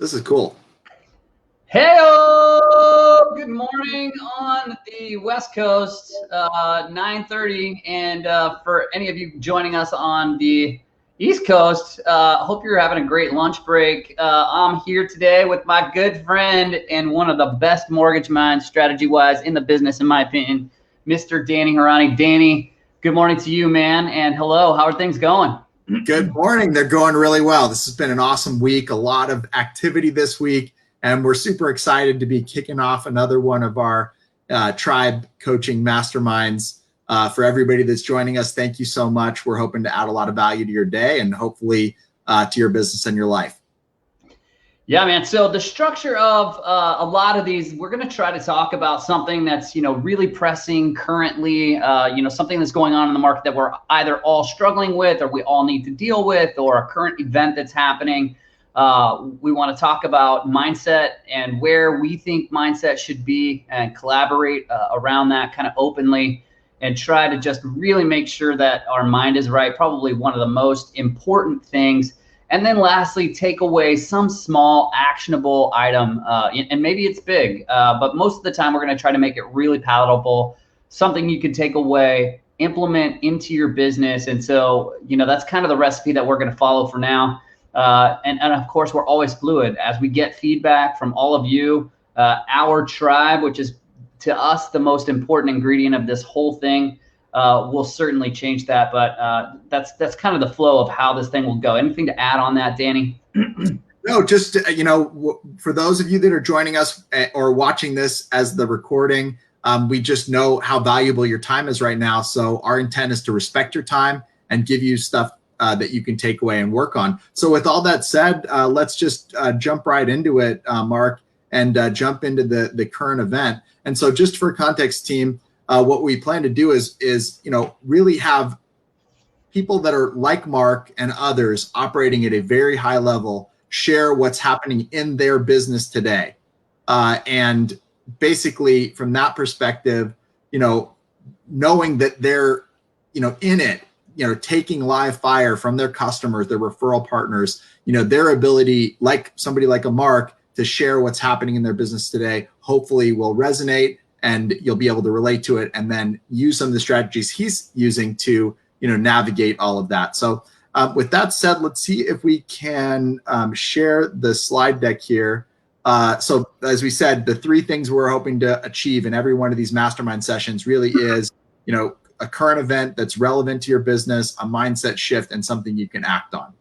This is cool. Hey, good morning on the West Coast, 9:30. And for any of you joining us on the East Coast, hope you're having a great lunch break. I'm here today with my good friend and one of the best mortgage minds strategy-wise in the business, in my opinion, Mr. Danny Harani. Danny, good morning to you, man. And hello, how are things going? Good morning. They're going really well. This has been an awesome week, a lot of activity this week. And we're super excited to be kicking off another one of our tribe coaching masterminds. For everybody that's joining us, thank you so much. We're hoping to add a lot of value to your day and hopefully to your business and your life. Yeah, man. So the structure of a lot of these, we're going to try to talk about something that's, really pressing currently, something that's going on in the market that we're either all struggling with or we all need to deal with, or a current event that's happening. We want to talk about mindset and where we think mindset should be and collaborate around that kind of openly and try to just really make sure that our mind is right. Probably one of the most important things. And then lastly, take away some small actionable item, and maybe it's big, but most of the time we're going to try to make it really palatable, something you can take away, implement into your business. And so, that's kind of the recipe that we're going to follow for now. And of course, we're always fluid as we get feedback from all of you, our tribe, which is to us the most important ingredient of this whole thing. We'll certainly change that, but that's kind of the flow of how this thing will go. Anything to add on that, Danny? No, just, for those of you that are joining us or watching this as the recording, we just know how valuable your time is right now. So our intent is to respect your time and give you stuff that you can take away and work on. So with all that said, let's just jump right into it, Mark, and jump into the current event. And so just for context, team, what we plan to do is really have people that are like Mark and others operating at a very high level share what's happening in their business today. And basically from that perspective, knowing that they're, in it, taking live fire from their customers, their referral partners, their ability, like somebody like a Mark, to share what's happening in their business today, hopefully will resonate and you'll be able to relate to it and then use some of the strategies he's using to, navigate all of that. So with that said, let's see if we can share the slide deck here. So as we said, the three things we're hoping to achieve in every one of these mastermind sessions really is, a current event that's relevant to your business, a mindset shift, and something you can act on.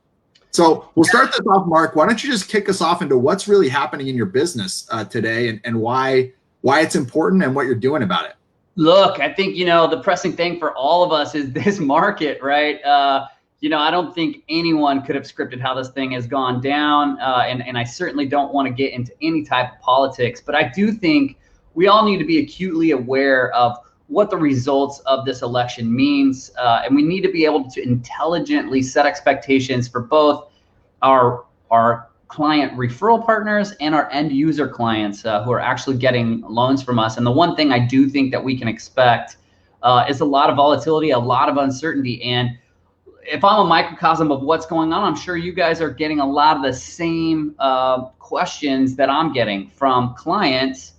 So we'll start this off, Mark. Why don't you just kick us off into what's really happening in your business today and why it's important and what you're doing about it? Look, I think, the pressing thing for all of us is this market, right? I don't think anyone could have scripted how this thing has gone down. And I certainly don't want to get into any type of politics, but I do think we all need to be acutely aware of what the results of this election means. And we need to be able to intelligently set expectations for both our client referral partners and our end user clients who are actually getting loans from us. And the one thing I do think that we can expect is a lot of volatility, a lot of uncertainty. And if I'm a microcosm of what's going on, I'm sure you guys are getting a lot of the same questions that I'm getting from clients.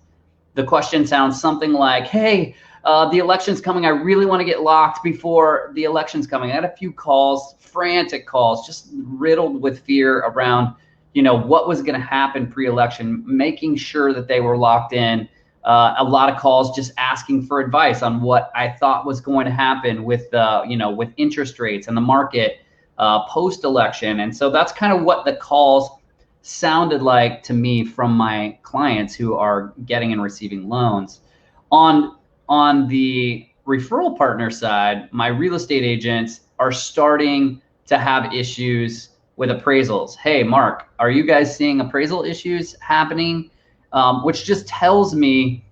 The question sounds something like, hey, the election's coming. I really want to get locked before the election's coming. I had a few calls, frantic calls, just riddled with fear around, what was going to happen pre-election, making sure that they were locked in. A lot of calls just asking for advice on what I thought was going to happen with, with interest rates and the market post-election. And so that's kind of what the calls sounded like to me from my clients who are getting and receiving loans. On the referral partner side, my real estate agents are starting to have issues with appraisals. Hey, Mark, are you guys seeing appraisal issues happening? Which just tells me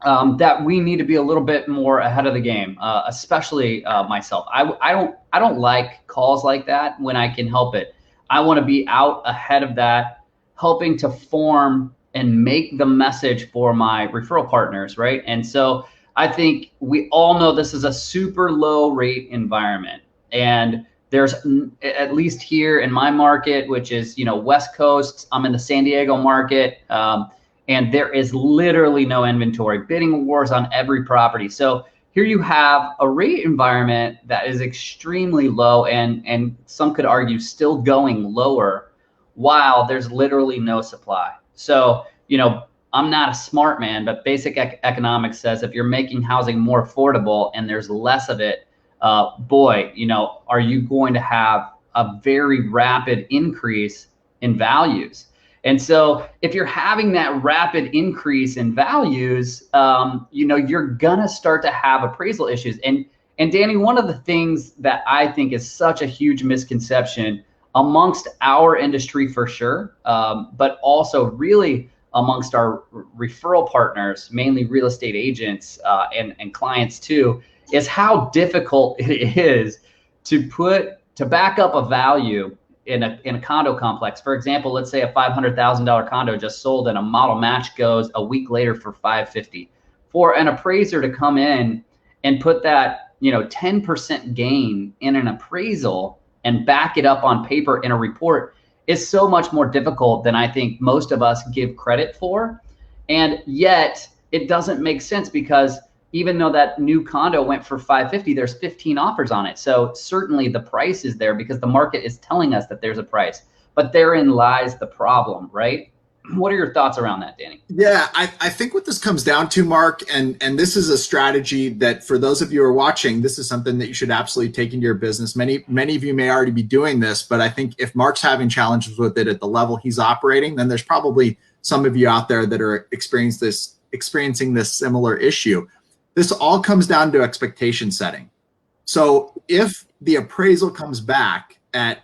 that we need to be a little bit more ahead of the game, especially myself. I don't like calls like that when I can help it. I want to be out ahead of that, helping to form and make the message for my referral partners, right? And so I think we all know this is a super low rate environment. And There's at least here in my market, which is, West Coast, I'm in the San Diego market, and there is literally no inventory, bidding wars on every property. So here you have a rate environment that is extremely low, and some could argue still going lower, while there's literally no supply. So, I'm not a smart man, but basic economics says if you're making housing more affordable and there's less of it, boy, are you going to have a very rapid increase in values. And so if you're having that rapid increase in values, you're gonna start to have appraisal issues. And Danny, one of the things that I think is such a huge misconception amongst our industry for sure, but also really amongst our referral partners, mainly real estate agents and clients too, is how difficult it is to back up a value in a condo complex. For example, let's say a $500,000 condo just sold and a model match goes a week later for $550,000. For an appraiser to come in and put that 10% gain in an appraisal and back it up on paper in a report is so much more difficult than I think most of us give credit for. And yet it doesn't make sense, because even though that new condo went for $550,000, there's 15 offers on it. So certainly the price is there because the market is telling us that there's a price, but therein lies the problem, right? What are your thoughts around that, Danny? Yeah, I think what this comes down to, Mark, and this is a strategy that for those of you who are watching, this is something that you should absolutely take into your business. Many of you may already be doing this, but I think if Mark's having challenges with it at the level he's operating, then there's probably some of you out there that are experiencing this similar issue. This all comes down to expectation setting. So if the appraisal comes back at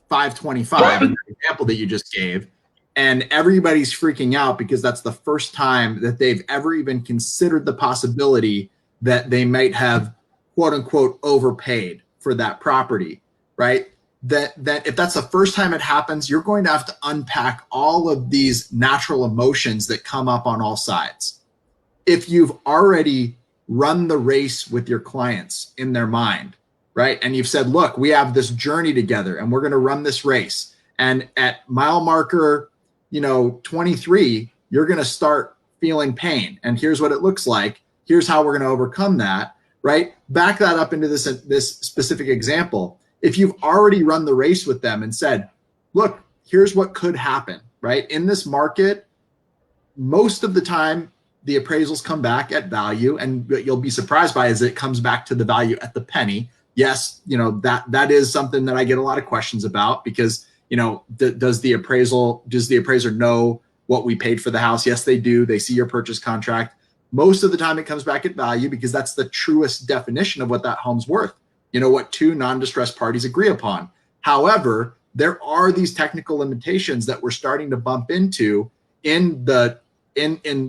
525, in the example that you just gave, and everybody's freaking out because that's the first time that they've ever even considered the possibility that they might have, quote unquote, overpaid for that property, right? That if that's the first time it happens, you're going to have to unpack all of these natural emotions that come up on all sides. If you've already run the race with your clients in their mind, right? And you've said, look, we have this journey together and we're going to run this race. And at mile marker 23, you're going to start feeling pain. And here's what it looks like. Here's how we're going to overcome that, right? Back that up into this specific example. If you've already run the race with them and said, look, here's what could happen, right? In this market, most of the time, the appraisals come back at value, and what you'll be surprised by is it comes back to the value at the penny. Yes, that is something that I get a lot of questions about, because does the appraiser know what we paid for the house? Yes, they do. They see your purchase contract. Most of the time it comes back at value because that's the truest definition of what that home's worth. What two non-distressed parties agree upon. However, there are these technical limitations that we're starting to bump into in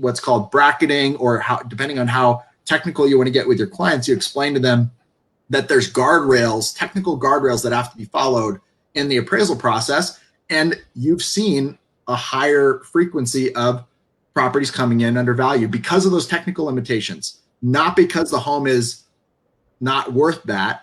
what's called bracketing, or how, depending on how technical you want to get with your clients, you explain to them that there's technical guardrails that have to be followed in the appraisal process. And you've seen a higher frequency of properties coming in under value because of those technical limitations, not because the home is not worth that,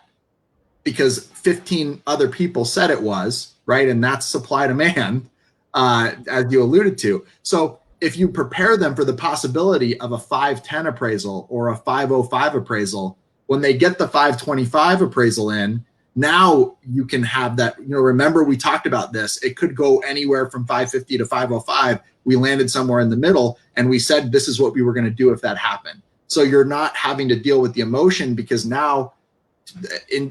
because 15 other people said it was, right? And that's supply demand, as you alluded to. So if you prepare them for the possibility of a 510 appraisal or a 505 appraisal, when they get the 525 appraisal in, now you can have that. Remember, we talked about this. It could go anywhere from 550 to 505. We landed somewhere in the middle, and we said this is what we were going to do if that happened. So you're not having to deal with the emotion, because now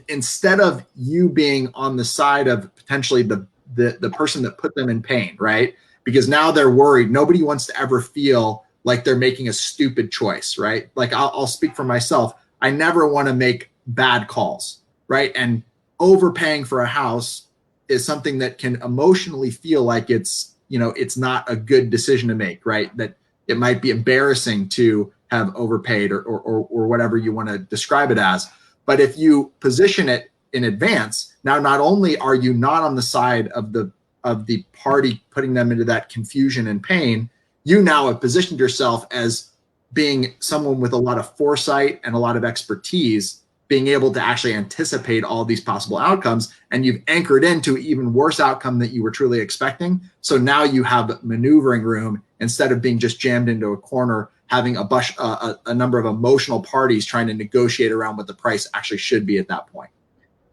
instead of you being on the side of potentially the person that put them in pain, right? Because now they're worried. Nobody wants to ever feel like they're making a stupid choice, right? Like I'll speak for myself. I never want to make bad calls, right? And overpaying for a house is something that can emotionally feel like it's not a good decision to make, right? That it might be embarrassing to have overpaid or whatever you want to describe it as. But if you position it in advance, now not only are you not on the side of the party putting them into that confusion and pain, you now have positioned yourself as being someone with a lot of foresight and a lot of expertise being able to actually anticipate all these possible outcomes, and you've anchored into even worse outcome that you were truly expecting. So now you have maneuvering room instead of being just jammed into a corner, having a number of emotional parties trying to negotiate around what the price actually should be at that point.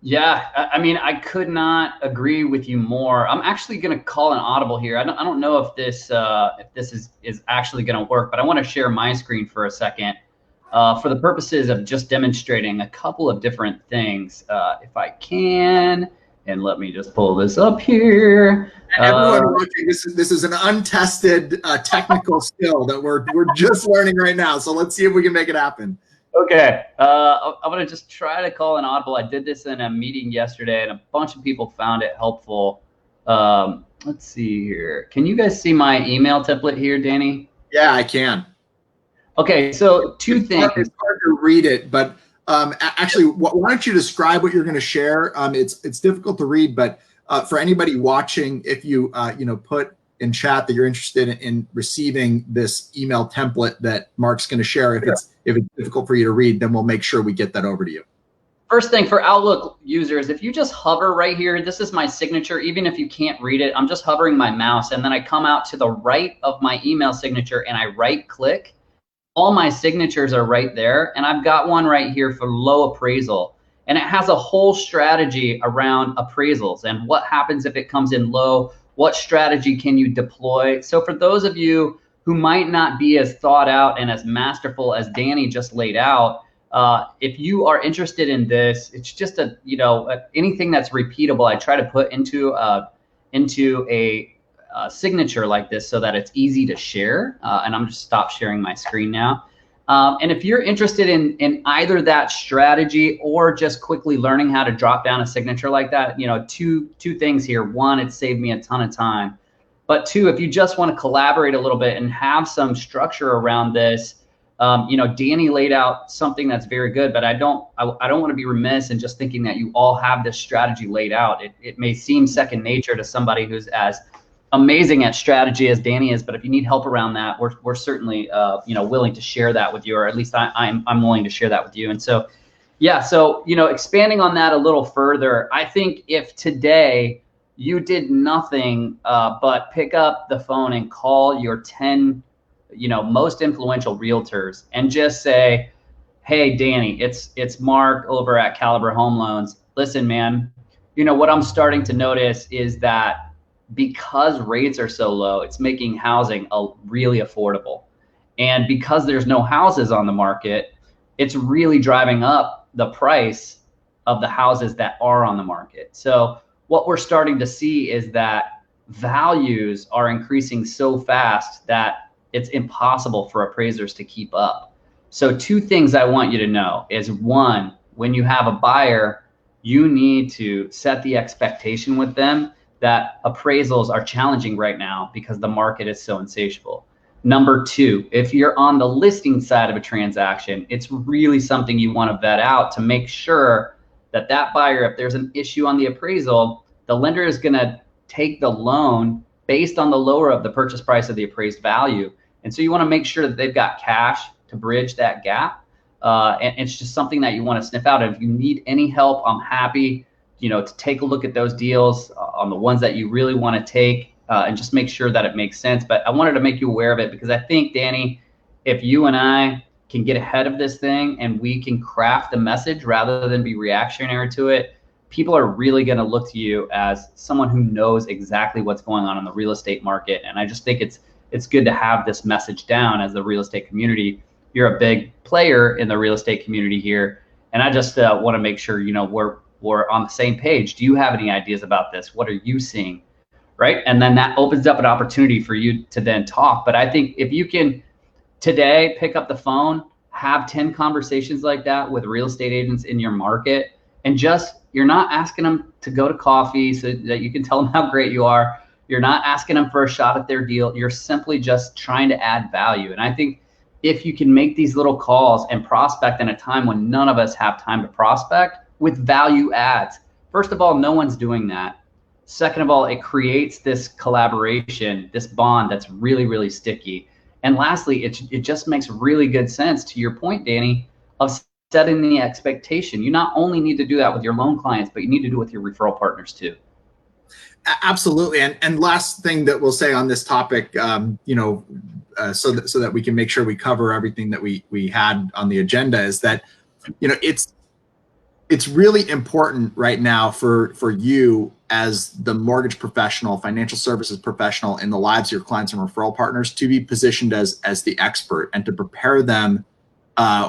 Yeah, I mean, I could not agree with you more. I'm actually going to call an audible here. I don't know if this is actually going to work, but I want to share my screen for a second for the purposes of just demonstrating a couple of different things, if I can. And let me just pull this up here. Everyone watching, this is an untested technical skill that we're just learning right now. So let's see if we can make it happen. Okay, I'm gonna just try to call an audible. I did this in a meeting yesterday, and a bunch of people found it helpful. Let's see here. Can you guys see my email template here, Danny? Yeah, I can. Okay, so two things. It's hard to read it, but actually, why don't you describe what you're going to share? It's difficult to read, but for anybody watching, if you put in chat that you're interested in receiving this email template that Mark's going to share, if it's difficult for you to read, then we'll make sure we get that over to you. First thing for Outlook users, if you just hover right here, this is my signature. Even if you can't read it, I'm just hovering my mouse, and then I come out to the right of my email signature and I right click. All my signatures are right there, and I've got one right here for low appraisal, and it has a whole strategy around appraisals and what happens if it comes in low. What strategy can you deploy? So for those of you who might not be as thought out and as masterful as Danny just laid out, if you are interested in this, it's just anything that's repeatable. I try to put into a signature like this so that it's easy to share. And I'm just stop sharing my screen now. And if you're interested in either that strategy or just quickly learning how to drop down a signature like that, two things here. One, it saved me a ton of time. But two, if you just want to collaborate a little bit and have some structure around this, Danny laid out something that's very good, but I don't want to be remiss in just thinking that you all have this strategy laid out. It may seem second nature to somebody who's as amazing at strategy as Danny is, but if you need help around that, we're certainly willing to share that with you, or at least I'm willing to share that with you. And so, yeah, so expanding on that a little further, I think if today you did nothing but pick up the phone and call your 10 most influential realtors and just say, hey, Danny, it's Mark over at Caliber Home Loans. Listen, man, what I'm starting to notice is that because rates are so low, it's making housing really affordable. And because there's no houses on the market, it's really driving up the price of the houses that are on the market. So what we're starting to see is that values are increasing so fast that it's impossible for appraisers to keep up. So two things I want you to know is, one, when you have a buyer, you need to set the expectation with them that appraisals are challenging right now because the market is so insatiable. Number two, if you're on the listing side of a transaction, it's really something you want to vet out to make sure that that buyer, if there's an issue on the appraisal, the lender is going to take the loan based on the lower of the purchase price of the appraised value. And so you want to make sure that they've got cash to bridge that gap. And it's just something that you want to sniff out. And if you need any help, I'm happy to take a look at those deals on the ones that you really want to take and just make sure that it makes sense. But I wanted to make you aware of it because I think, Danny, if you and I can get ahead of this thing and we can craft the message rather than be reactionary to it, people are really going to look to you as someone who knows exactly what's going on in the real estate market. And I just think it's good to have this message down as the real estate community. You're a big player in the real estate community here. And I just want to make sure, we're on the same page. Do you have any ideas about this? What are you seeing? Right? And then that opens up an opportunity for you to then talk. But I think if you can today pick up the phone, have 10 conversations like that with real estate agents in your market, and you're not asking them to go to coffee so that you can tell them how great you are. You're not asking them for a shot at their deal. You're simply just trying to add value. And I think if you can make these little calls and prospect in a time when none of us have time to prospect with value adds, first of all, no one's doing that. Second of all, it creates this collaboration, this bond that's really, really sticky. And lastly, it just makes really good sense, to your point, Danny, of setting the expectation. You not only need to do that with your loan clients, but you need to do it with your referral partners too. Absolutely. And last thing that we'll say on this topic, so that we can make sure we cover everything that we had on the agenda, is that, it's really important right now for you as the mortgage professional, financial services professional in the lives of your clients and referral partners to be positioned as the expert and to prepare them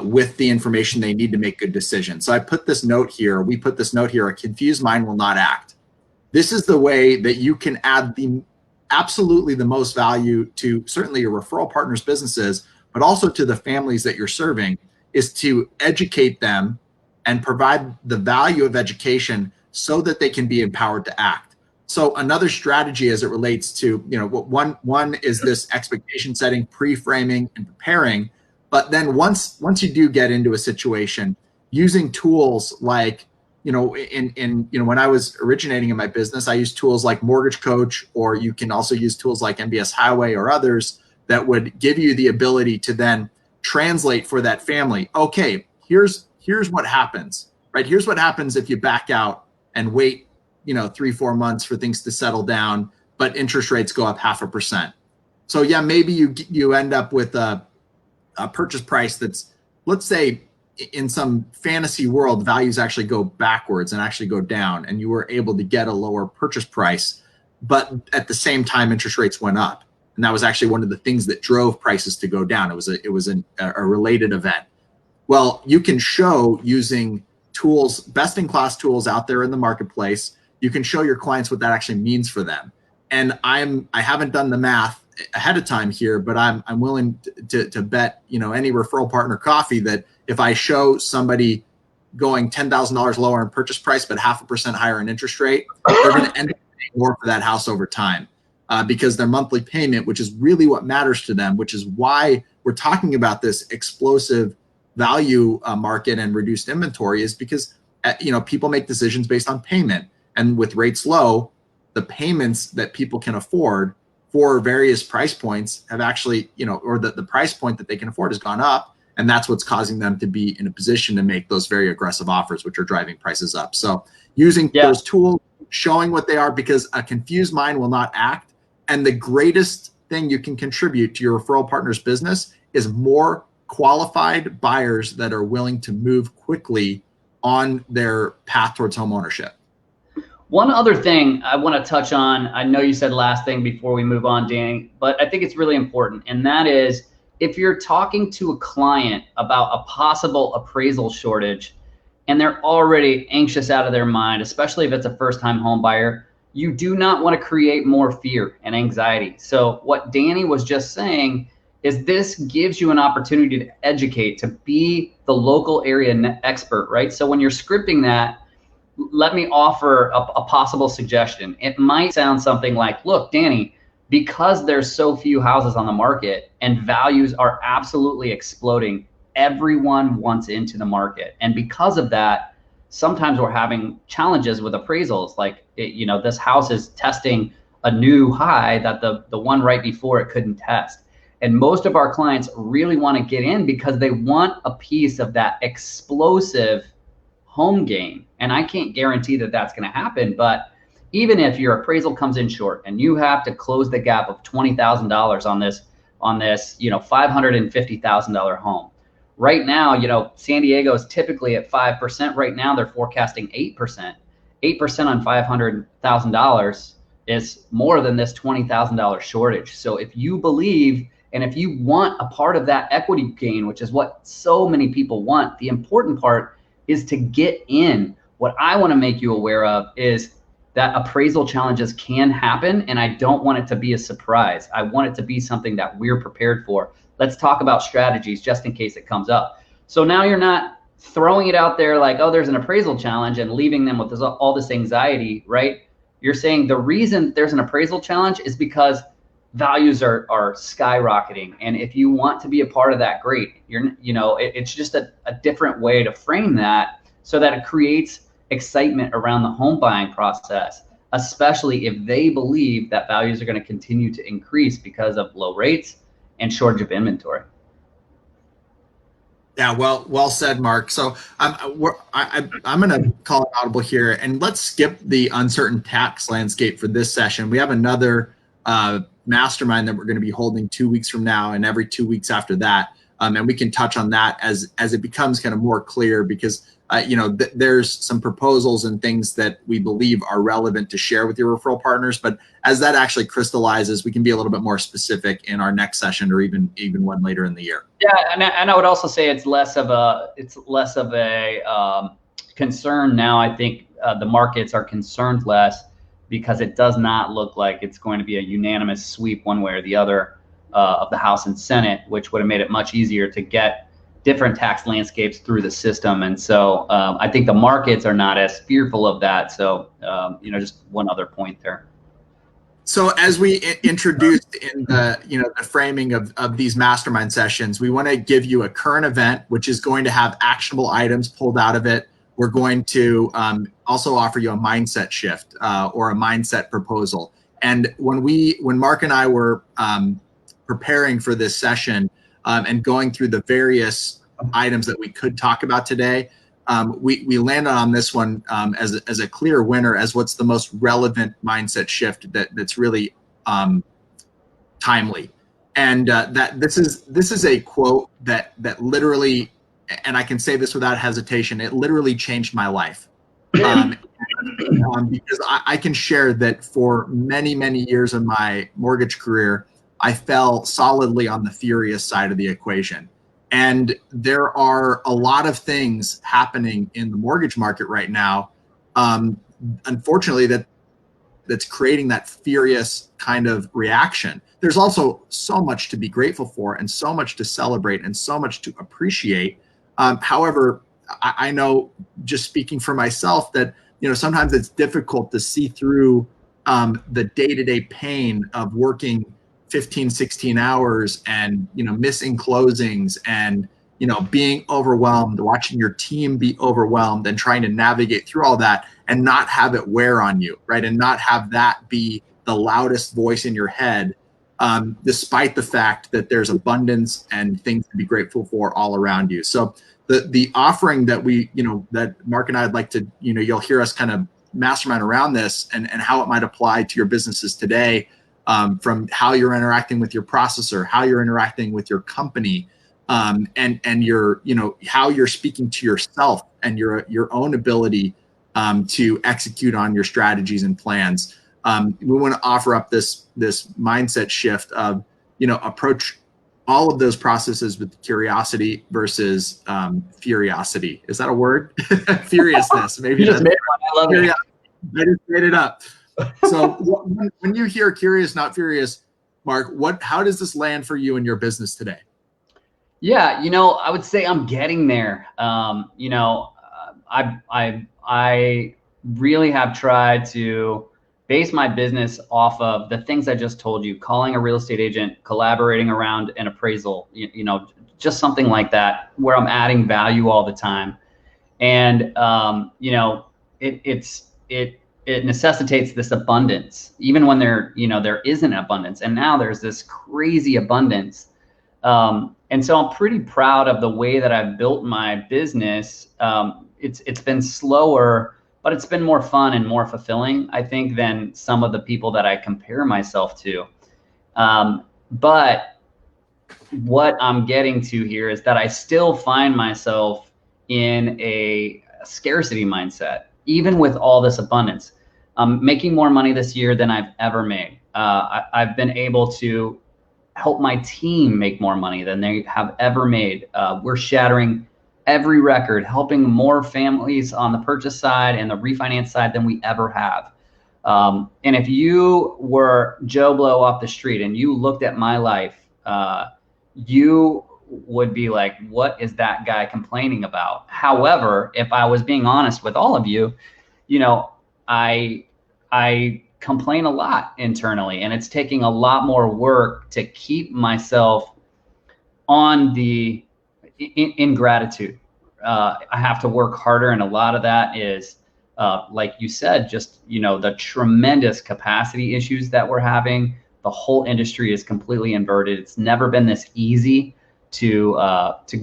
with the information they need to make good decisions. So I put this note here. We put this note here: a confused mind will not act. This is the way that you can add absolutely the most value to certainly your referral partners' businesses, but also to the families that you're serving, is to educate them and provide the value of education so that they can be empowered to act. So another strategy as it relates to, one is this expectation setting, pre-framing and preparing. But then once you do get into a situation, using tools like, when I was originating in my business, I used tools like Mortgage Coach, or you can also use tools like MBS Highway or others that would give you the ability to then translate for that family. Okay, here's what happens, right? Here's what happens if you back out and wait, 3-4 months for things to settle down, but interest rates go up 0.5%. So yeah, maybe you end up with a purchase price that's, let's say, in some fantasy world, values actually go backwards and actually go down, and you were able to get a lower purchase price, but at the same time, interest rates went up. And that was actually one of the things that drove prices to go down. It was a related event. Well, you can show, using tools, best-in-class tools out there in the marketplace, you can show your clients what that actually means for them. And I haven't done the math ahead of time here, but I'm willing to bet, any referral partner coffee, that if I show somebody going $10,000 lower in purchase price, but 0.5% higher in interest rate, they're going to end up paying more for that house over time, because their monthly payment, which is really what matters to them, which is why we're talking about this explosive value market and reduced inventory, is because people make decisions based on payment, and with rates low, the payments that people can afford for various price points have actually, or the price point that they can afford has gone up, and that's what's causing them to be in a position to make those very aggressive offers, which are driving prices up. So using those tools, showing what they are, because a confused mind will not act. And the greatest thing you can contribute to your referral partner's business is more qualified buyers that are willing to move quickly on their path towards home ownership. One other thing I want to touch on, I know you said last thing before we move on, Danny, but I think it's really important. And that is, if you're talking to a client about a possible appraisal shortage and they're already anxious out of their mind, especially if it's a first-time home buyer, you do not want to create more fear and anxiety. So what Danny was just saying is, this gives you an opportunity to educate, to be the local area expert, right? So when you're scripting that, let me offer a possible suggestion. It might sound something like, look, Danny, because there's so few houses on the market and values are absolutely exploding, everyone wants into the market. And because of that, sometimes we're having challenges with appraisals. Like, this house is testing a new high that the one right before it couldn't test. And most of our clients really want to get in because they want a piece of that explosive home gain. And I can't guarantee that that's going to happen, but even if your appraisal comes in short and you have to close the gap of $20,000 on this, $550,000 home. Right now, San Diego is typically at 5%. Right now, they're forecasting 8%. 8% on $500,000 is more than this $20,000 shortage. So if you believe, and if you want a part of that equity gain, which is what so many people want, the important part is to get in. What I want to make you aware of is that appraisal challenges can happen, and I don't want it to be a surprise. I want it to be something that we're prepared for. Let's talk about strategies just in case it comes up. So now you're not throwing it out there like, oh, there's an appraisal challenge, and leaving them with all this anxiety, right? You're saying the reason there's an appraisal challenge is because values are skyrocketing. And if you want to be a part of that, great. It's just a different way to frame that so that it creates excitement around the home buying process, especially if they believe that values are going to continue to increase because of low rates and shortage of inventory. Yeah, well said, Mark. So I'm going to call it audible here, and let's skip the uncertain tax landscape for this session. We have another mastermind that we're going to be holding 2 weeks from now, and every 2 weeks after that, and we can touch on that as it becomes kind of more clear, because there's some proposals and things that we believe are relevant to share with your referral partners. But as that actually crystallizes, we can be a little bit more specific in our next session, or even one later in the year. Yeah, and I would also say it's less of a concern now. I think the markets are concerned less because it does not look like it's going to be a unanimous sweep one way or the other of the House and Senate, which would have made it much easier to get different tax landscapes through the system. And so I think the markets are not as fearful of that. So just one other point there. So as we introduced in the framing of these mastermind sessions, we want to give you a current event, which is going to have actionable items pulled out of it. We're going to also offer you a mindset shift or a mindset proposal. And when Mark and I were preparing for this session and going through the various items that we could talk about today, we landed on this one as a clear winner, as what's the most relevant mindset shift that's really timely. And that this is a quote that literally, and I can say this without hesitation, it literally changed my life. Because I can share that for many, many years of my mortgage career, I fell solidly on the furious side of the equation. And there are a lot of things happening in the mortgage market right now, unfortunately, that's creating that furious kind of reaction. There's also so much to be grateful for, and so much to celebrate, and so much to appreciate. However, I know, just speaking for myself, that sometimes it's difficult to see through the day-to-day pain of working 15, 16 hours and missing closings and being overwhelmed, watching your team be overwhelmed, and trying to navigate through all that and not have it wear on you, right? And not have that be the loudest voice in your head, despite the fact that there's abundance and things to be grateful for all around you. So the offering that that Mark and I'd like to, you'll hear us kind of mastermind around this and how it might apply to your businesses today, from how you're interacting with your processor, how you're interacting with your company, and your, how you're speaking to yourself and your own ability to execute on your strategies and plans. We want to offer up this mindset shift of, approach all of those processes with curiosity versus furiosity. Is that a word? Furiousness. Maybe you just made one. I love it. I just made it up. So when you hear curious, not furious, Mark, how does this land for you in your business today? Yeah, I would say I'm getting there. I really have tried to base my business off of the things I just told you: calling a real estate agent, collaborating around an appraisal, just something like that, where I'm adding value all the time. And it necessitates this abundance, even when there isn't abundance. And now there's this crazy abundance. And so I'm pretty proud of the way that I've built my business. It's been slower, but it's been more fun and more fulfilling, I think, than some of the people that I compare myself to. But what I'm getting to here is that I still find myself in a scarcity mindset, even with all this abundance. I'm making more money this year than I've ever made. I've been able to help my team make more money than they have ever made. We're shattering every record, helping more families on the purchase side and the refinance side than we ever have. And if you were Joe Blow off the street and you looked at my life, you would be like, what is that guy complaining about? However, if I was being honest with all of you, I complain a lot internally, and it's taking a lot more work to keep myself on in gratitude. I have to work harder, and a lot of that is, like you said, just the tremendous capacity issues that we're having. The whole industry is completely inverted. It's never been this easy to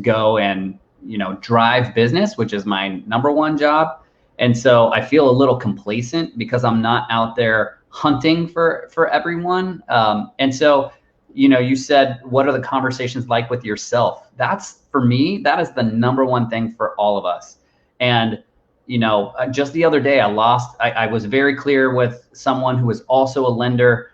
go and, you know, drive business, which is my #1 job. And so I feel a little complacent because I'm not out there hunting for everyone. And so, you know, you said, what are the conversations like with yourself? That's, for me, that is the #1 thing for all of us. And, you know, just the other day, I was very clear with someone who was also a lender,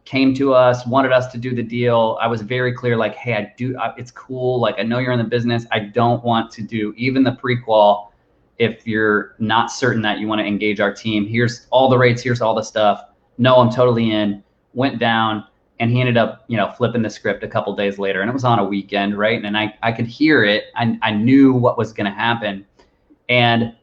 came to us, wanted us to do the deal. I was very clear, like, hey, it's cool. Like, I know you're in the business. I don't want to do even the pre-qual if you're not certain that you want to engage our team. Here's all the rates. Here's all the stuff. No, I'm totally in. Went down, and he ended up, you know, flipping the script a couple days later, and it was on a weekend, right? And I could hear it. I knew what was going to happen. And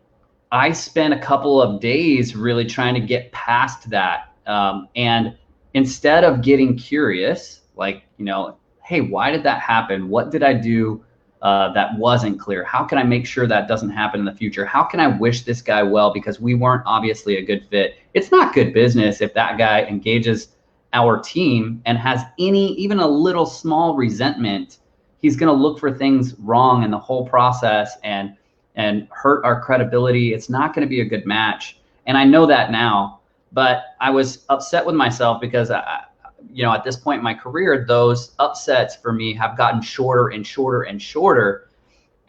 I spent a couple of days really trying to get past that. And instead of getting curious, like, you know, hey, why did that happen? What did I do that wasn't clear? How can I make sure that doesn't happen in the future? How can I wish this guy well, because we weren't obviously a good fit? It's not good business if that guy engages our team and has even a little small resentment. He's going to look for things wrong in the whole process and hurt our credibility. It's not going to be a good match. And I know that now, but I was upset with myself because you know, at this point in my career, those upsets for me have gotten shorter and shorter and shorter.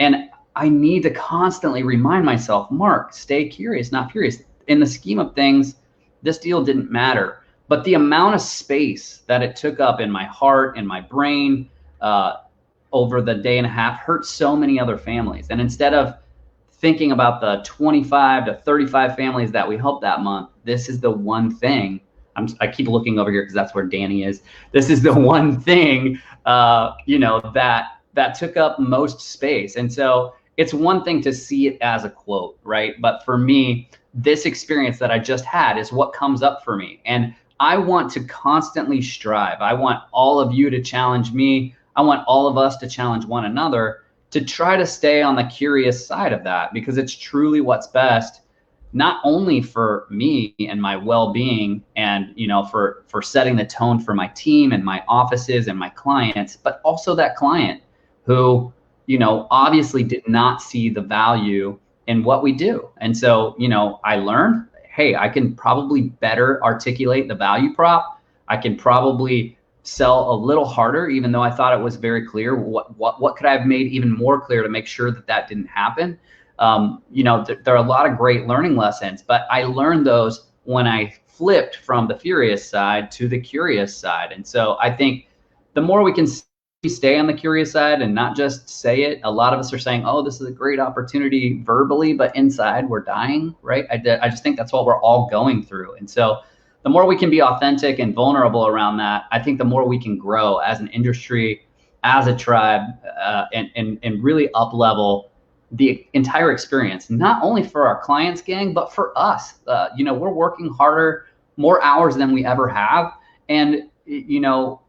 And I need to constantly remind myself, Mark, stay curious, not furious. In the scheme of things, this deal didn't matter. But the amount of space that it took up in my heart and my brain over the day and a half hurt so many other families. And instead of thinking about the 25 to 35 families that we helped that month, this is the one thing. I keep looking over here because that's where Danny is. This is the one thing, you know, that took up most space. And so it's one thing to see it as a quote, right? But for me, this experience that I just had is what comes up for me. And I want to constantly strive. I want all of you to challenge me. I want all of us to challenge one another to try to stay on the curious side of that, because it's truly what's best, not only for me and my well-being and, you know, for setting the tone for my team and my offices and my clients, but also that client who, you know, obviously did not see the value in what we do. And so, you know, I learned, hey, I can probably better articulate the value prop. I can probably sell a little harder, even though I thought it was very clear. What could I have made even more clear to make sure that that didn't happen? You know, there are a lot of great learning lessons, but I learned those when I flipped from the furious side to the curious side. And so I think the more we can stay on the curious side and not just say it. A lot of us are saying, oh, this is a great opportunity verbally, but inside we're dying, right? I just think that's what we're all going through. And so the more we can be authentic and vulnerable around that, I think the more we can grow as an industry, as a tribe, and really up level the entire experience, not only for our clients, gang, but for us. You know, we're working harder, more hours than we ever have. And, you know,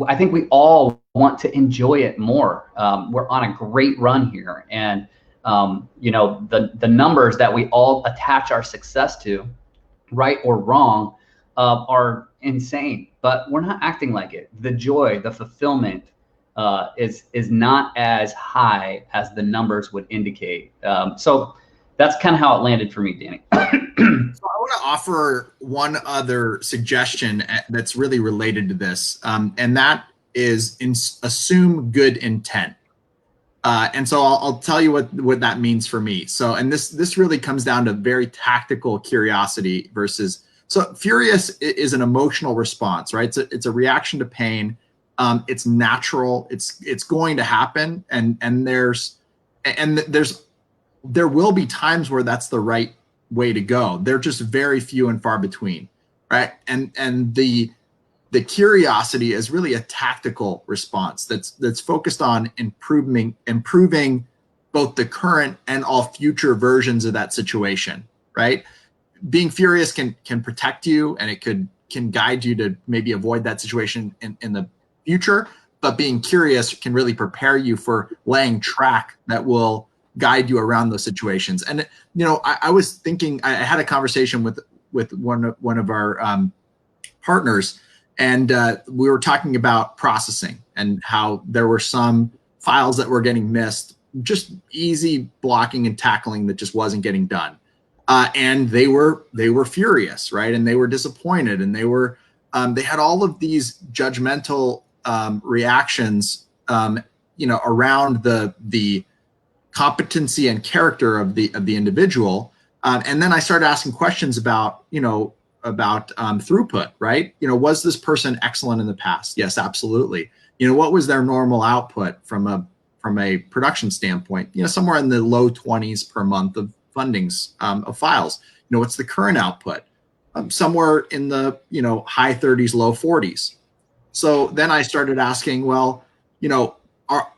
I think we all want to enjoy it more. We're on a great run here. And, you know, the numbers that we all attach our success to, right or wrong, are insane, but we're not acting like it. The joy, the fulfillment is not as high as the numbers would indicate. So that's kind of how it landed for me, Danny. So I want to offer one other suggestion that's really related to this, and that is assume good intent. And so I'll tell you what that means for me. So, and this really comes down to very tactical curiosity versus, so furious is an emotional response, right? It's a reaction to pain. It's natural. It's going to happen. And there will be times where that's the right way to go. They're just very few and far between, right? And the curiosity is really a tactical response that's focused on improving both the current and all future versions of that situation, right? Being furious can protect you, and it can guide you to maybe avoid that situation in the future, but being curious can really prepare you for laying track that will guide you around those situations. And, you know, I was thinking, I had a conversation with one of our partners, And we were talking about processing and how there were some files that were getting missed, just easy blocking and tackling that just wasn't getting done. And they were furious, right? And they were disappointed, and they had all of these judgmental reactions, around the competency and character of the individual. And then I started asking questions about throughput, right? Was this person excellent in the past? Yes, absolutely. What was their normal output from a production standpoint? Somewhere in the low 20s per month of fundings of files. What's the current output? Somewhere in the high 30s, low 40s. So then I started asking, well,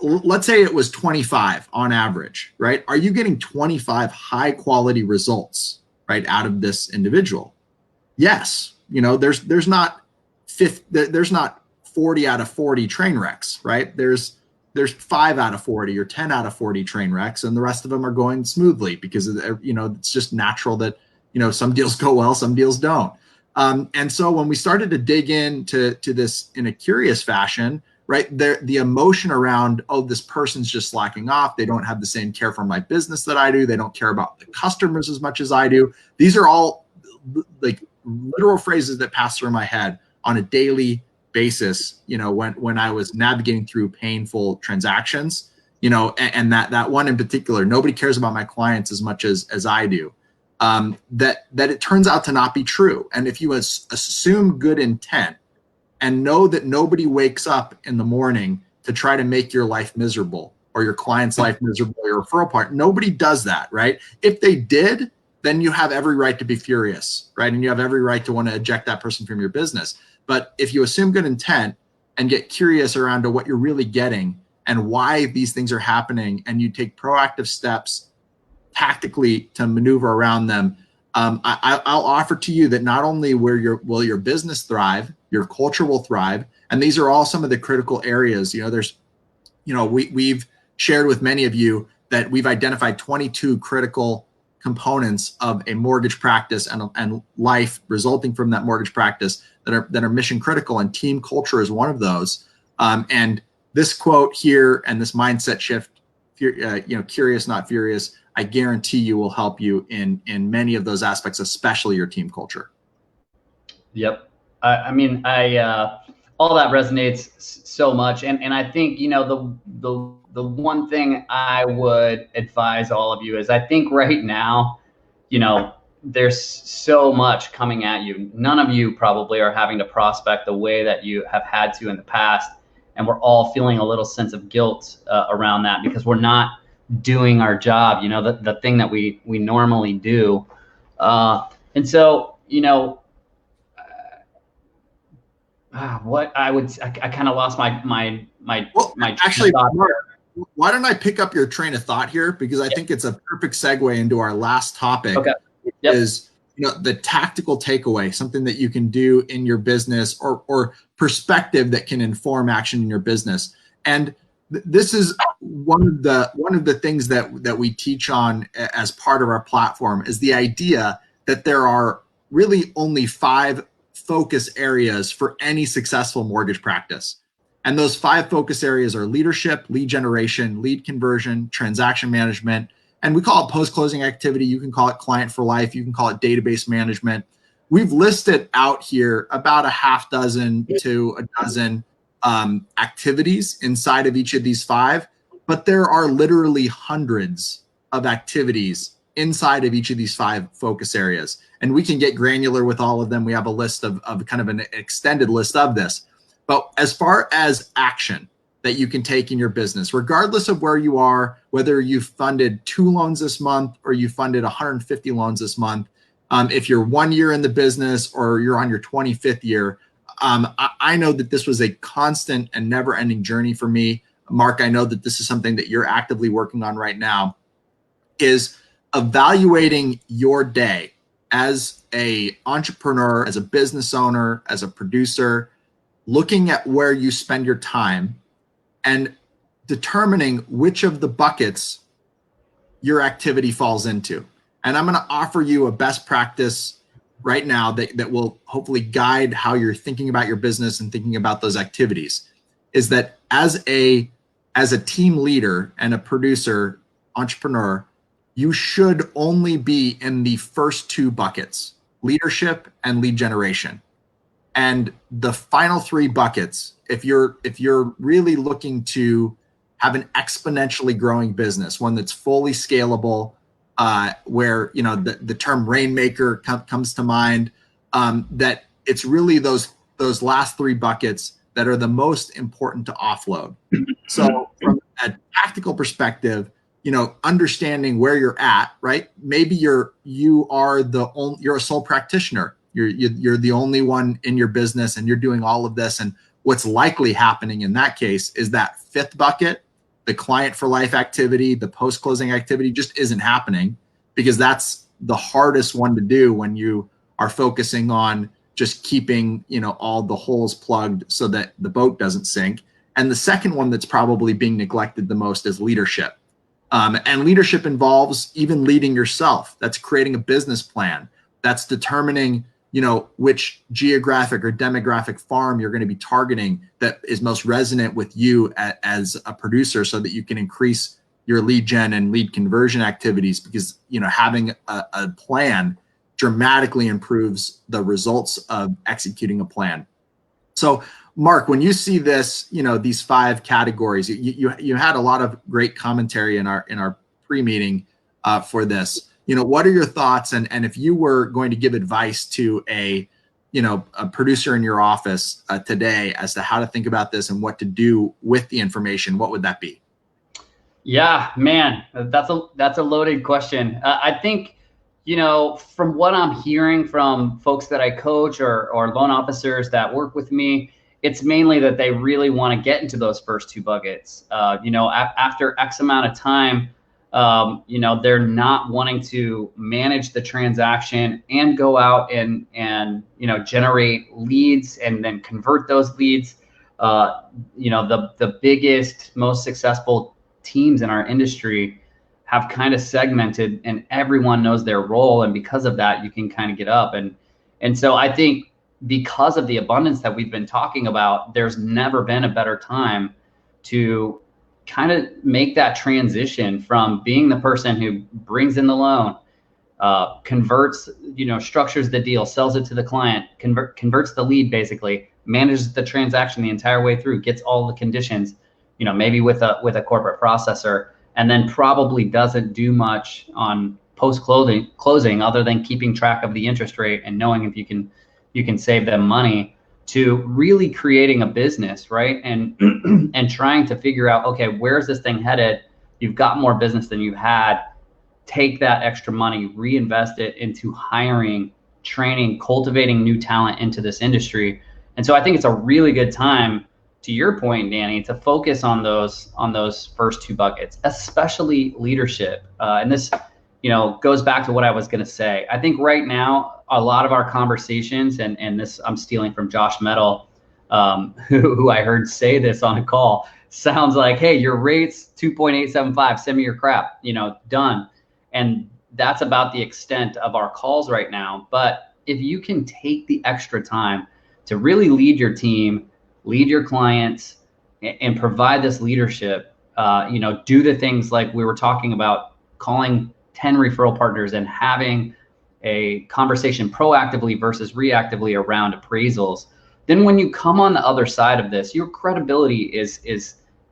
let's say it was 25 on average, right? Are you getting 25 high quality results, right, out of this individual? Yes. There's not 40 out of 40 train wrecks, right? There's 5 out of 40 or 10 out of 40 train wrecks, and the rest of them are going smoothly because it's just natural that some deals go well, some deals don't. And so when we started to dig into this in a curious fashion, right, the emotion around, oh, this person's just slacking off, they don't have the same care for my business that I do, they don't care about the customers as much as I do. These are all like literal phrases that pass through my head on a daily basis, when I was navigating through painful transactions, and that one in particular, nobody cares about my clients as much as I do. That it turns out to not be true. And if you assume good intent and know that nobody wakes up in the morning to try to make your life miserable or your client's life miserable or your referral partner, nobody does that, right? If they did, then you have every right to be furious, right? And you have every right to want to eject that person from your business. But if you assume good intent and get curious around to what you're really getting and why these things are happening, and you take proactive steps tactically to maneuver around them, I'll offer to you that not only will your business thrive, your culture will thrive. And these are all some of the critical areas. We've shared with many of you that we've identified 22 critical components of a mortgage practice and life resulting from that mortgage practice that are mission critical, and team culture is one of those. And this quote here and this mindset shift, curious, not furious, I guarantee you will help you in many of those aspects, especially your team culture. Yep. All that resonates so much. And I think, the one thing I would advise all of you is, I think right now, there's so much coming at you. None of you probably are having to prospect the way that you have had to in the past. And we're all feeling a little sense of guilt around that because we're not doing our job, the thing that we normally do. And so, what I kind of lost my actually, Mark, why don't I pick up your train of thought here? Because I think it's a perfect segue into our last topic. Okay. Yep. Is the tactical takeaway, something that you can do in your business or perspective that can inform action in your business. And this is one of the things that we teach on as part of our platform, is the idea that there are really only 5 focus areas for any successful mortgage practice. And those 5 focus areas are leadership, lead generation, lead conversion, transaction management, and we call it post-closing activity. You can call it client for life. You can call it database management. We've listed out here about a half dozen to a dozen activities inside of each of these 5, but there are literally hundreds of activities inside of each of these 5 focus areas. And we can get granular with all of them. We have a list of kind of an extended list of this. But as far as action that you can take in your business, regardless of where you are, whether you funded 2 loans this month or you funded 150 loans this month, if you're 1 year in the business or you're on your 25th year, I know that this was a constant and never-ending journey for me. Mark, I know that this is something that you're actively working on right now, is evaluating your day as an entrepreneur, as a business owner, as a producer, looking at where you spend your time and determining which of the buckets your activity falls into. And I'm going to offer you a best practice right now that will hopefully guide how you're thinking about your business and thinking about those activities is that as a team leader and a producer, entrepreneur, you should only be in the first two buckets, leadership and lead generation. And the final three buckets, if you're really looking to have an exponentially growing business, one that's fully scalable, where the term rainmaker comes to mind, that it's really those last three buckets that are the most important to offload. So from a tactical perspective, understanding where you're at, right? Maybe you're a sole practitioner. You're the only one in your business and you're doing all of this. And what's likely happening in that case is that fifth bucket, the client for life activity, the post-closing activity just isn't happening, because that's the hardest one to do when you are focusing on just keeping, all the holes plugged so that the boat doesn't sink. And the second one that's probably being neglected the most is leadership. And leadership involves even leading yourself. That's creating a business plan. That's determining, which geographic or demographic farm you're going to be targeting that is most resonant with you as a producer, so that you can increase your lead gen and lead conversion activities, because, having a plan dramatically improves the results of executing a plan. So Mark, when you see this, these 5 categories, you had a lot of great commentary in our pre-meeting for this. What are your thoughts? And if you were going to give advice to a producer in your office today as to how to think about this and what to do with the information, what would that be? Yeah, man, that's a loaded question. I think, from what I'm hearing from folks that I coach or loan officers that work with me, it's mainly that they really want to get into those first 2 buckets. After X amount of time, they're not wanting to manage the transaction and go out and generate leads and then convert those leads. The biggest, most successful teams in our industry have kind of segmented, and everyone knows their role. And because of that, you can kind of get up. And so I think, because of the abundance that we've been talking about, there's never been a better time to kind of make that transition from being the person who brings in the loan, converts, structures the deal, sells it to the client, converts the lead, basically manages the transaction the entire way through, gets all the conditions, maybe with a corporate processor, and then probably doesn't do much on post-closing other than keeping track of the interest rate and knowing if you can save them money, to really creating a business, right? And and trying to figure out, okay, where's this thing headed? You've got more business than you've had. Take that extra money, reinvest it into hiring, training, cultivating new talent into this industry. And so I think it's a really good time, to your point, Danny, to focus on those first 2 buckets, especially leadership. And this, goes back to what I was going to say. I think right now, a lot of our conversations, and this I'm stealing from Josh Metal, who I heard say this on a call, sounds like, hey, your rate's 2.875, send me your crap, done. And that's about the extent of our calls right now. But if you can take the extra time to really lead your team, lead your clients, and provide this leadership, do the things like we were talking about, calling 10 referral partners and having a conversation proactively versus reactively around appraisals, then when you come on the other side of this, your credibility is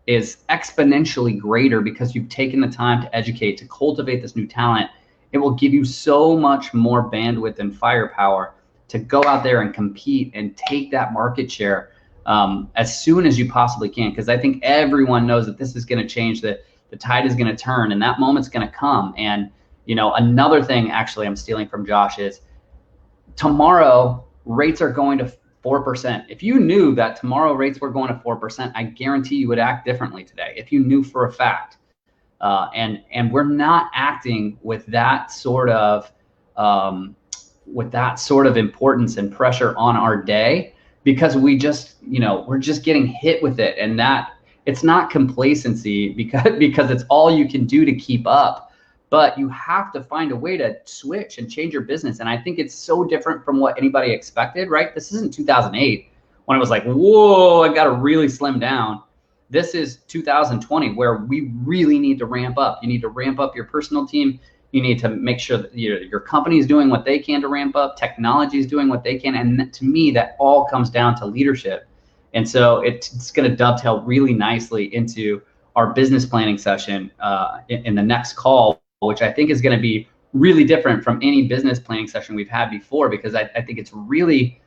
exponentially greater, because you've taken the time to educate, to cultivate this new talent. It will give you so much more bandwidth and firepower to go out there and compete and take that market share as soon as you possibly can. Because I think everyone knows that this is going to change, that the tide is going to turn, and that moment's going to come. And another thing, actually, I'm stealing from Josh, is tomorrow rates are going to 4%. If you knew that tomorrow rates were going to 4%, I guarantee you would act differently today, if you knew for a fact. And we're not acting with that sort of importance and pressure on our day, because we just, we're just getting hit with it. And that it's not complacency, because it's all you can do to keep up. but you have to find a way to switch and change your business. And I think it's so different from what anybody expected, right? This isn't 2008 when it was like, whoa, I got to really slim down. This is 2020 where we really need to ramp up. You need to ramp up your personal team. You need to make sure that your company is doing what they can to ramp up. Technology is doing what they can. And to me, that all comes down to leadership. And so it's going to dovetail really nicely into our business planning session in the next call, which I think is going to be really different from any business planning session we've had before, because I think it's really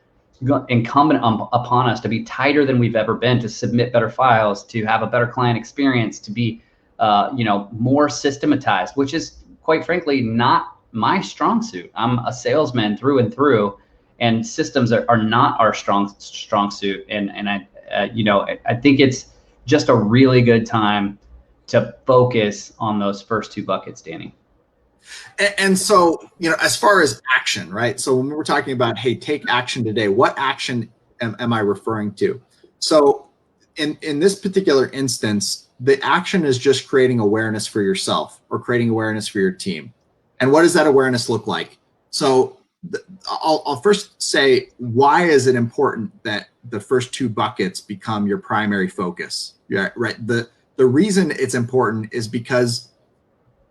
incumbent upon us to be tighter than we've ever been, to submit better files, to have a better client experience, to be more systematized, which is quite frankly not my strong suit. I'm a salesman through and through, and systems are not our strong suit. And I think it's just a really good time to focus on those first two buckets, Danny. And so, as far as action, right? So when we're talking about, hey, take action today, what action am I referring to? So in this particular instance, the action is just creating awareness for yourself or creating awareness for your team. And what does that awareness look like? So I'll first say, why is it important that the first two buckets become your primary focus? Yeah, right. The reason it's important is because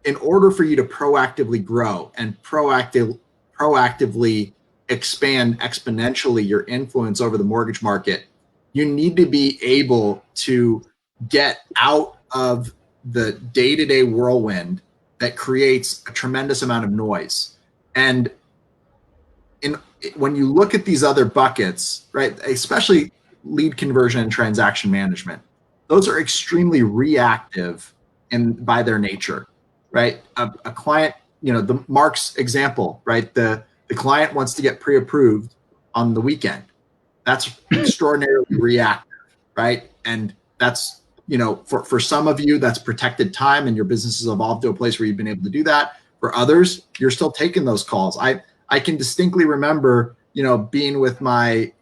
in order for you to proactively grow and proactively expand exponentially your influence over the mortgage market, you need to be able to get out of the day-to-day whirlwind that creates a tremendous amount of noise. And when you look at these other buckets, right, especially lead conversion and transaction management, those are extremely reactive by their nature. Right, a client, the Mark's example, right? The client wants to get pre-approved on the weekend. That's extraordinarily reactive, right? And that's, for some of you, that's protected time, and your business has evolved to a place where you've been able to do that. For others, you're still taking those calls. I can distinctly remember, being with my,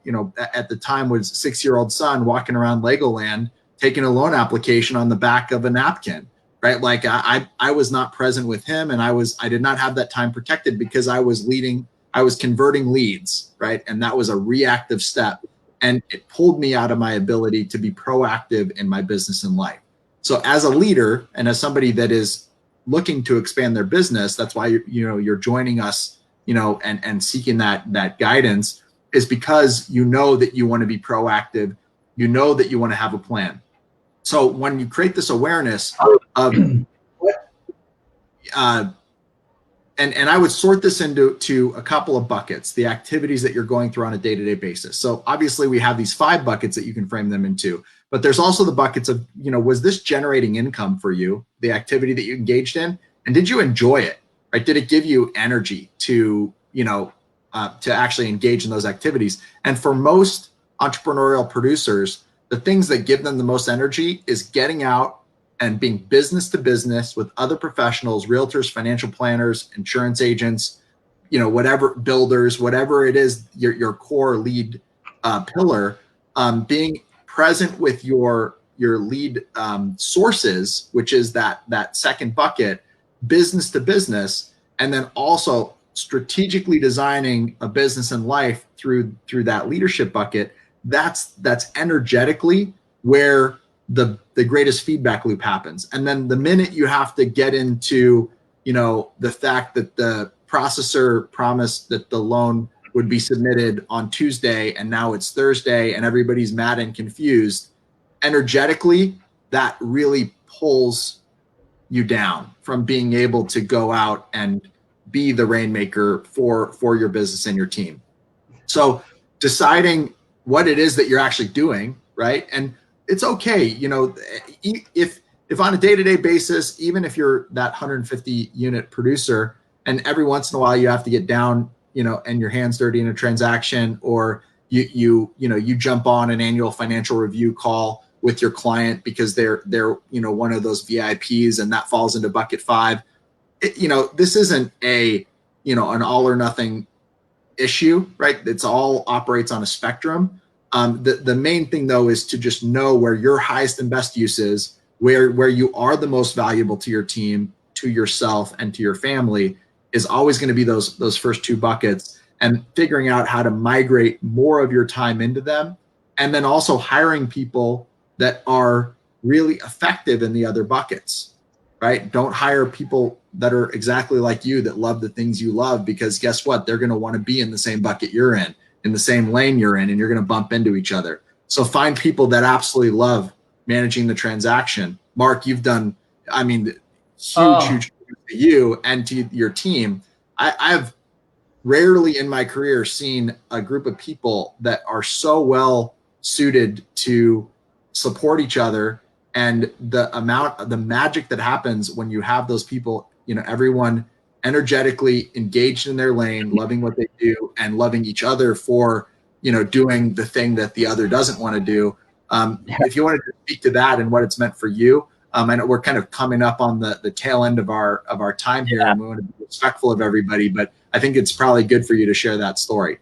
at the time was 6-year-old son walking around Legoland, taking a loan application on the back of a napkin. Right, like I was not present with him, and I did not have that time protected because I was converting leads, right, and that was a reactive step, and it pulled me out of my ability to be proactive in my business and life. So as a leader and as somebody that is looking to expand their business, that's why you're joining us, and seeking that guidance, is because you know that you want to be proactive, you know that you want to have a plan. So when you create this awareness of what, and I would sort this into a couple of buckets, the activities that you're going through on a day-to-day basis. So obviously we have these 5 buckets that you can frame them into, but there's also the buckets of, was this generating income for you, the activity that you engaged in, and did you enjoy it, right? Did it give you energy to actually engage in those activities? And for most entrepreneurial producers, the things that give them the most energy is getting out and being business to business with other professionals, realtors, financial planners, insurance agents, whatever, builders, whatever it is, your core lead pillar, being present with your lead sources, which is that second bucket, business to business, and then also strategically designing a business and life through that leadership bucket. That's energetically where the greatest feedback loop happens. And then the minute you have to get into, the fact that the processor promised that the loan would be submitted on Tuesday and now it's Thursday and everybody's mad and confused, energetically, that really pulls you down from being able to go out and be the rainmaker for your business and your team. So deciding what it is that you're actually doing, right? And it's okay, if on a day-to-day basis, even if you're that 150 unit producer, and every once in a while you have to get down, and your hands dirty in a transaction, or you jump on an annual financial review call with your client because they're one of those VIPs, and that falls into bucket 5. This isn't an all or nothing issue, right? It's all operates on a spectrum. The main thing though is to just know where your highest and best use is, where you are the most valuable to your team, to yourself and to your family is always going to be those first two buckets, and figuring out how to migrate more of your time into them, and then also hiring people that are really effective in the other buckets, right? Don't hire people that are exactly like you, that love the things you love, because guess what? They're going to want to be in the same bucket you're in the same lane you're in, and you're going to bump into each other. So find people that absolutely love managing the transaction. Mark, you've done, I mean, huge to you and to your team. I've rarely in my career seen a group of people that are so well suited to support each other, and the magic that happens when you have those people, everyone energetically engaged in their lane, loving what they do and loving each other for, doing the thing that the other doesn't want to do. If you wanted to speak to that and what it's meant for you, I know we're kind of coming up on the tail end of our time here, and we want to be respectful of everybody, but I think it's probably good for you to share that story.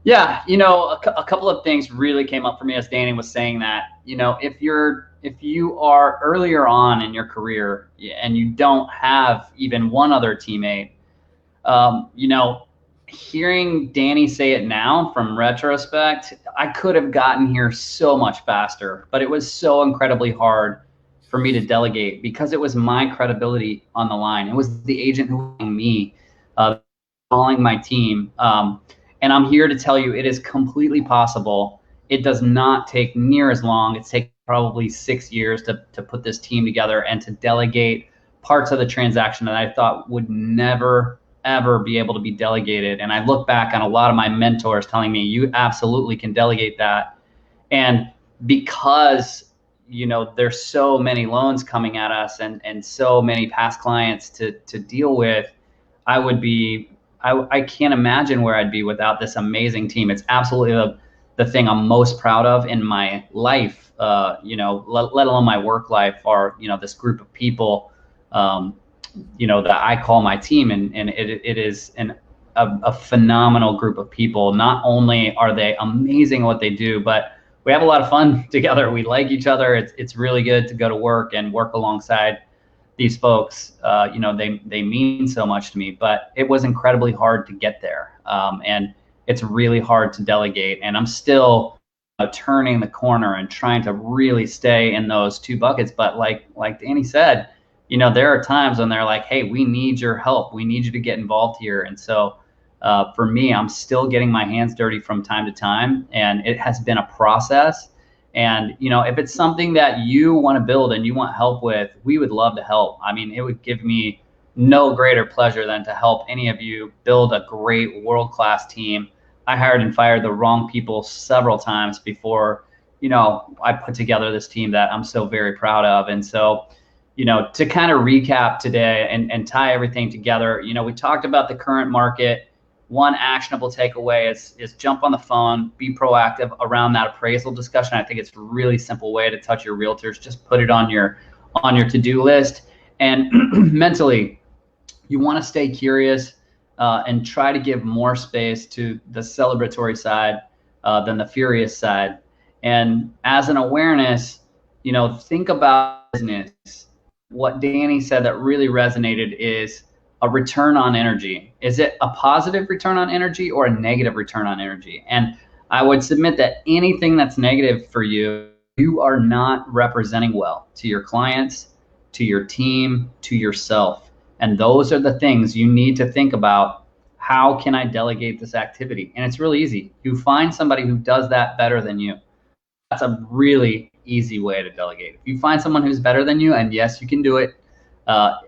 Yeah, a couple of things really came up for me as Danny was saying that. If you are earlier on in your career and you don't have even one other teammate, hearing Danny say it now from retrospect, I could have gotten here so much faster, but it was so incredibly hard for me to delegate because it was my credibility on the line. It was the agent who was calling me, calling my team. And I'm here to tell you it is completely possible. It does not take near as long. It's taken probably 6 years to put this team together and to delegate parts of the transaction that I thought would never, ever be able to be delegated. And I look back on a lot of my mentors telling me, you absolutely can delegate that. And because, there's so many loans coming at us and so many past clients to deal with, I can't imagine where I'd be without this amazing team. It's absolutely the thing I'm most proud of in my life, let alone my work life, are, this group of people, that I call my team. And it is a phenomenal group of people. Not only are they amazing at what they do, but we have a lot of fun together. We like each other. It's really good to go to work and work alongside these folks. They mean so much to me, but it was incredibly hard to get there. And it's really hard to delegate. And I'm still turning the corner and trying to really stay in those two buckets. But like Danny said, there are times when they're like, hey, we need your help. We need you to get involved here. And so for me, I'm still getting my hands dirty from time to time. And it has been a process. And, if it's something that you want to build and you want help with, we would love to help. I mean, it would give me no greater pleasure than to help any of you build a great world-class team. I hired and fired the wrong people several times before, I put together this team that I'm so very proud of. And so, to kind of recap today and tie everything together, we talked about the current market. One actionable takeaway is jump on the phone, be proactive around that appraisal discussion. I think it's a really simple way to touch your realtors. Just put it on your to-do list. And mentally, you want to stay curious and try to give more space to the celebratory side than the furious side. And as an awareness, think about business. What Danny said that really resonated is a return on energy. Is it a positive return on energy or a negative return on energy? And I would submit that anything that's negative for you, you are not representing well to your clients, to your team, to yourself. And those are the things you need to think about. How can I delegate this activity? And it's really easy. You find somebody who does that better than you. That's a really easy way to delegate. If you find someone who's better than you, and yes, you can do it,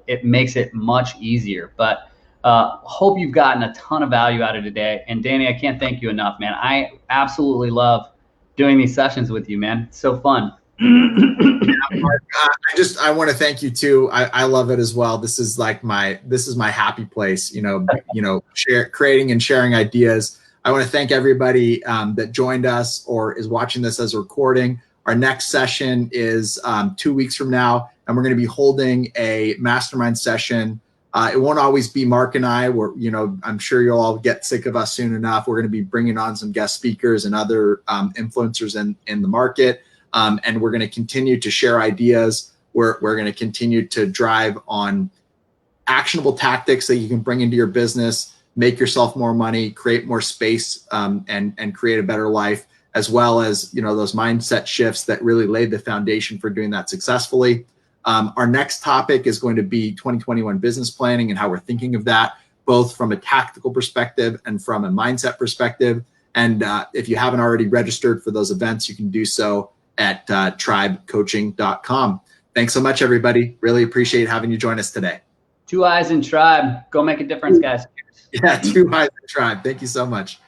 it makes it much easier. But hope you've gotten a ton of value out of today. And Danny, I can't thank you enough, man. I absolutely love doing these sessions with you, man. It's so fun. I want to thank you too. I love it as well. This is my happy place, creating and sharing ideas. I want to thank everybody that joined us or is watching this as a recording. Our next session is 2 weeks from now, and we're going to be holding a mastermind session. It won't always be Mark and I. I'm sure you'll all get sick of us soon enough. We're going to be bringing on some guest speakers and other influencers in the market, and we're going to continue to share ideas. we're going to continue to drive on actionable tactics that you can bring into your business, make yourself more money, create more space, and create a better life, as well as, you know, those mindset shifts that really laid the foundation for doing that successfully. Our next topic is going to be 2021 business planning and how we're thinking of that, both from a tactical perspective and from a mindset perspective. And if you haven't already registered for those events, you can do so at tribecoaching.com. Thanks so much, everybody. Really appreciate having you join us today. 2 Eyes in Tribe. Go make a difference, guys. Yeah, 2 Eyes in Tribe. Thank you so much.